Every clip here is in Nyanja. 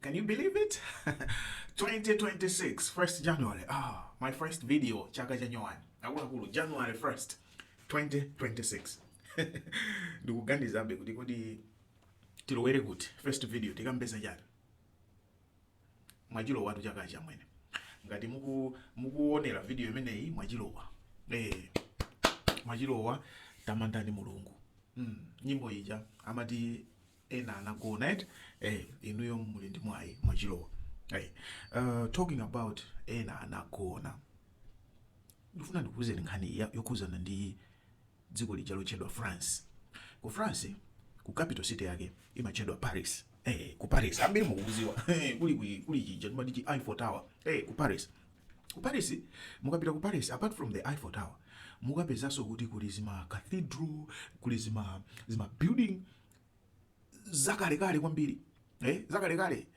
Can you believe it? 2026, 1st January. My first video, chaka January. Akulu January 1st, 2026. Ndikugandi zambe kuti tilowere kuti first video tikambeza chani. Mwachilowa chaka chamwene. Ngati mukuonera video imeneyi mwachilowa. Mwachilowa tamandani Mulungu. Nyimbo ija amati ena anagona inuyo muli ndi mwayi mwachilowa. Talking about ena anagona, ndifuna ndikuwuzeni nkhani yokhuzana ndi dziko lija lotchedwa France. Ku France, ku capital city yake imatchedwa Paris. Ku Paris ambiri mukuziwa kuli chija ndimati Eiffel Tower. Ku Paris. Ku Paris, mukapita ku Paris, apart from the Eiffel Tower, mukapezanso kuti kuli zima cathedral, kuli zima building zakalekale kwambiri. Zakalekale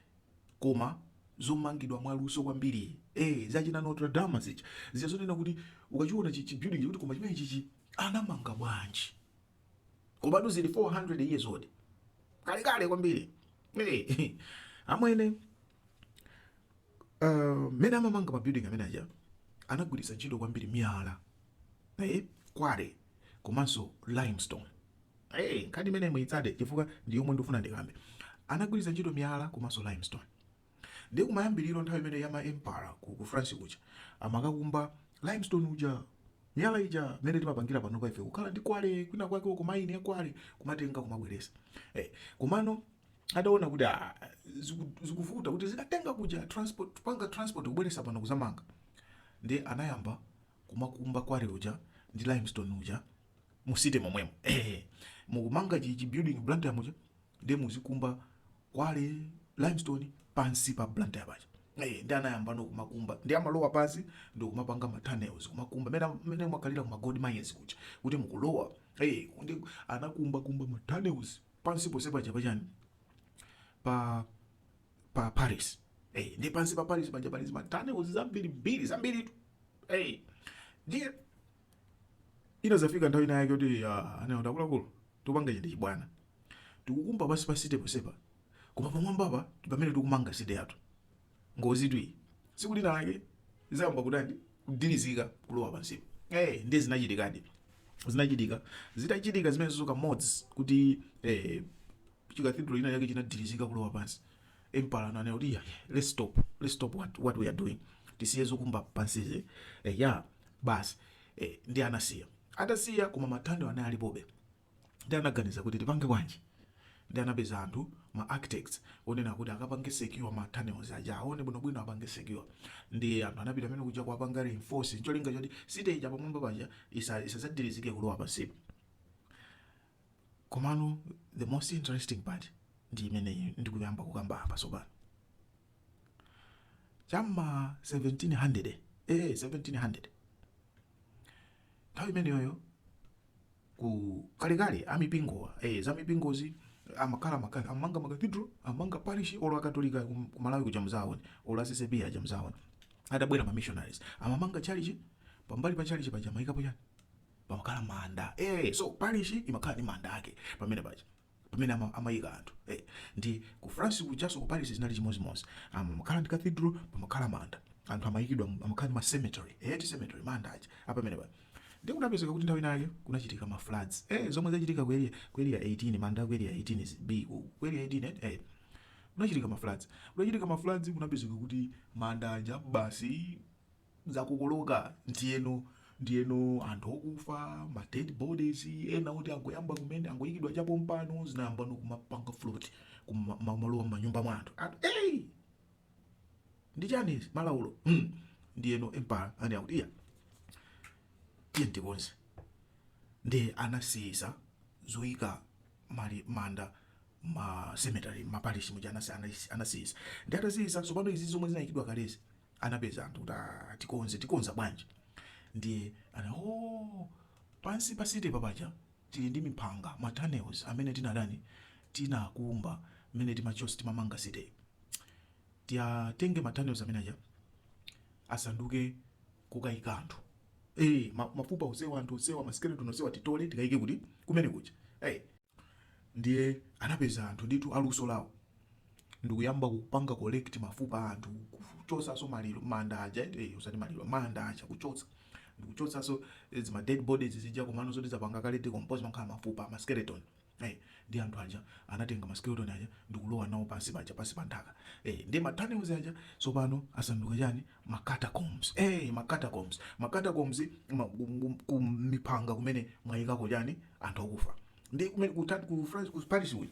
koma zomangidwa mwaluso kwambiri. Zachina Notre Dame zicha. Zizonena kuti ukachiona chi building kuti koma chimene chichi anamanga bwanji. Koma zili 400 years old. Kalekale kwambiri. Amwene mena amamanga ma building amene aja anagwiritsa ntchito kwambiri miyala, kwale komanso limestone. Nkhani imene mwitsade chifukwa ndi yomwe ndifuna ndikambe. Anagwiritsa ntchito miyala komanso limestone. Ndi kumayambiriro nthawi imene ya ma empire ku France kucha amakakumba limestone uja, miyala ija imene timapangira pano kwa ife kukhala ndi kwale kwina kwake ku maini ya kwale kumatenga kumabweresa. Komano adaona kuti zikuvuta kuti zikatenga kuja transport kubweresa pano kuzamanga. Ndi anayamba kumakumba kwale uja ndi limestone uja musite momwemo. Mukumanga chi building blantyre muja ndi muzikumba kwale limestone pansi pa blantyre paja. Ndi anayamba no kumakumba ndi amalowa pansi ndi kumapanga ma tunnels kumakumba mena mwakalira kuma gold mines kuja kuti mukulowa. Ndi anakumba ma tunnels pansi posepa chapachani pa Paris. Ndi pansi pa Paris panja pali ma tunnels zambiri tu. Ndiye inazafika nthawi inayo kuti anaona kulakulu tupanga chinthu bwana. Tikukumba pansi pa city posepa. Koma pamwamba pamene tikumanga city yathu. Ngozi twi. Siku lina lake zamba kutandi kudilizika kulowa pansi. Ndi zinachitikadi. Zitachitika zimene zoka mods kuti cathedral ina yake chinadilizika kulowa pansi. Empire ananena kuti let's stop what we are doing. Tisiye zokumba pansi. Basi ndi anasiya. Atasiya koma matando anayi alipobe. Ndi anaganiza kuti tipange bwanji. Ndi anapeza anthu ma architects onena kuti akapange secure ma tunnels aja aone bwinobwino apange secure. Ndi anthu anapita amene kuja kuapanga reinforce cholinga choti city ija pamwamba paja isadzadilizike kulowa pansi. Komano the most interesting part ndi imene ndikuyamba kukamba apa sopano. Chama 1700 nthawi imeneyo ku kalekale amipingo zamipingozi amakhala amanga cathedral amanga parish olo akatolika ku Malawi kuja mzaone olo asesepia ja mzaone adabwera ma missionaries amamanga church pambali pa church paja maikapo yani pamakhala manda. So parish imakhala ndi manda ake pamene paja pamene amayika anthu. Ndi ku France kujaso ku Paris zinali chimozimozi amakhala ndi cathedral pamakhala manda anthu amayikidwa amakhala ma cemetery cemetery manda aja apamene paja. Ndi kunapezeka kuti nthawi inayo kunachitika ma floods. Zomwe zachitika ku area 18 manda ku area 18 B ku area 18 kunachitika ma floods. Kunachitika ma floods kunapezeka kuti manda aja basi zakukoloka ndiyeno anthu okufa ma dead bodies ena kuti angoyamba kumene angoyikidwa chapo mpano zinayamba no kumapanga float kumalowa manyumba mwa anthu. Ndi chani malaulo ndiyeno empire ani akuti ndikonse ndi anasiyisa zoyika manda ma cemetery ma parish muja anasiyisa. Ndi atasiyisa tsopano izi zomwe zinayikidwa kalezi anapeza anthu kuti tikonza bwanji. Ndiye pansi pa city papaja tili ndi mipanga ma tunnels amene tinakumba amene timamanga city. Tiyatenge ma tunnels amene aja asanduke kukayika anthu. Mafupa usewa anthu usewa maskeleton usewa titole tikayike kuti kumene kuja. Ndiye anapeza anthu nditu aluso lawo ndikuyamba kupanga collect mafupa anthu kuchotsaso maliro manda aja usati maliro manda aja ndikuchotsaso zima dead bodies zija komano zoti zapanga kale decompose makhala mafupa ma skeleton ndi anthu aja anatenga ma skeleton aja ndikulowa nawo pansi paja pansi pa nthaka ndi ma tunnels aja tsopano asanduka chani ma catacombs ma catacombs kumipanga kumene mwayikako chani anthu akufa ndi kumene ku France ku Paris uyu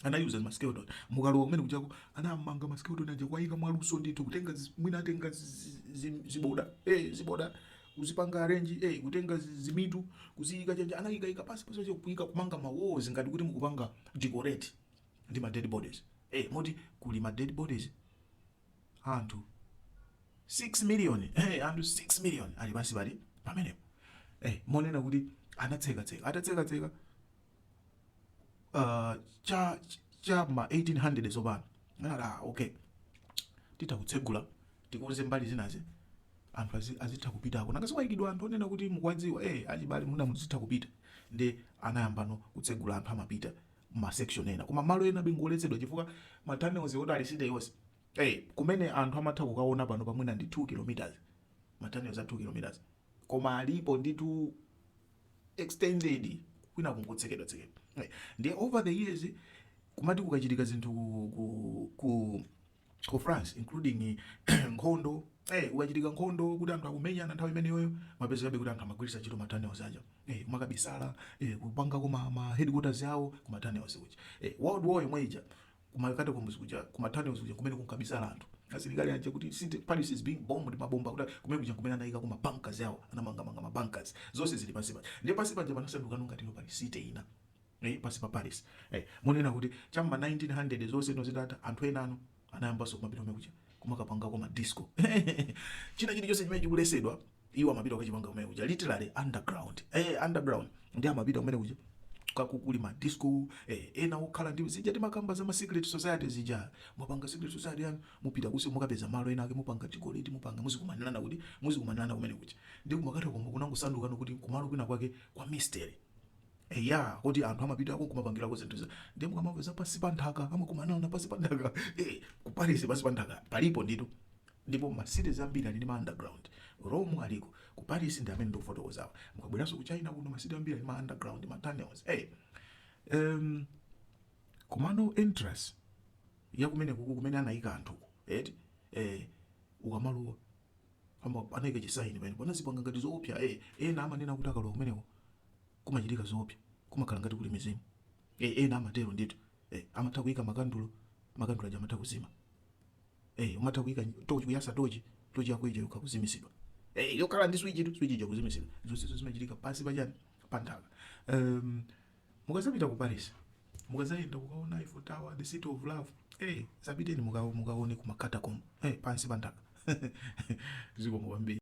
anayuza ma skeleton mukalowa kumene kuchako anamanga ma skeleton aja kwayika mwaluso ndithu kutenga mwina atenga ziboda ziboda kuzipanga arrange kutenga zimitu kuziyika chanja anayika pasi kuyika kumanga ma walls ngati kuti mukupanga decorate ndi ma dead bodies moti kuli ma dead bodies anthu 6 million anthu 6 million ali pansi pali pamenepo monena kuti atatseka cha ma 1800 zopano okay titakutsegula tikuze mbali zinazi anthu azitha kupitako nakasiwayikidwa anthu onena kuti mukwadziwa achibale muna muzitha kupita ndi anayambano kutsegula anthu amapita ma section ena koma malo ena bingoletsedwa chifukwa ma tunnels odali side yonse kumene anthu amatha kukaona pano pamwina ndi 2 km ma tunnels a 2 km koma alipo nditu extended kwina kungotsekedwa ndi over the years kumati kukachitika zinthu ku France including nkhondo ukachitika nkhondo kuti anthu akumenyana nthawi imeneyoyo mapezekabe kuti anthu amagwiritsa ntchito ma tunnels aja kumakabisala kupangako ma headquarters yawo kuma tunnels uja world war yomwe ija kumacatacombs kuja kuma tunnels uja kumene kunkabisala anthu asilikali aja kuti Paris is being bombed mabomba kuti kumene kuja kumene anayika kuma bunkers yawo anamanga ma bunkers zonse zili pansi pa ndi pansi panja panasanduka ngati no pali city ina pansi pa Paris munena kuti chamma 1900 zonse nozitata anthu enano anayambaso kumapita kumene kuja kumakapanga kwa disco china chilichonse chimene chikulesedwa iwo amapita kukachipanga kumene kuja literally underground ndi amapita kumene kuja kakukuli ma disco ena okhala ndi zija timakamba za ma secret society zija mupanga secret society yani mupita kusi mukapeza malo ena ake mupanga chigoliti mupanga muzikumanana kumene kuja ndi kumakata komwe kunangosanduka kuti kumalo kwina kwake kwa mystery kuti anthu amapita ako kumapangirako zinthu ndi mukamva za pansi pa nthaka amakumanana pansi pa nthaka ku Paris pansi pa nthaka palipo ndipo ma cities ambiri ali ndi ma underground Rome aliko ku Paris ndi amene ndikufotokozawa mukabweranso ku China kuno ma cities ambiri ali ma underground ma tunnels komano interest ya kumene anayika anthu ukamalowa kamba anayika chisaini pamene panazipanga ngati zoopsa ena amanena kuti akalowa kumeneko kumachitika zoopsa kumakhala ngati kuli mizimu ena amatero ndithu amatha kuyika makandulo aja amatha kuzima umatha kuyika tochi kuyasa tochi yako ija yokhakuzimitsidwa yokhala ndi switch ija kuzimitsidwa zonse zimachitika pansi pachani pa nthaka mukazapita ku Paris mukazayenda kukaona Eiffel Tower the city of love zapiteni mukaone ku ma catacomb pansi pa nthaka zikomo kwambiri.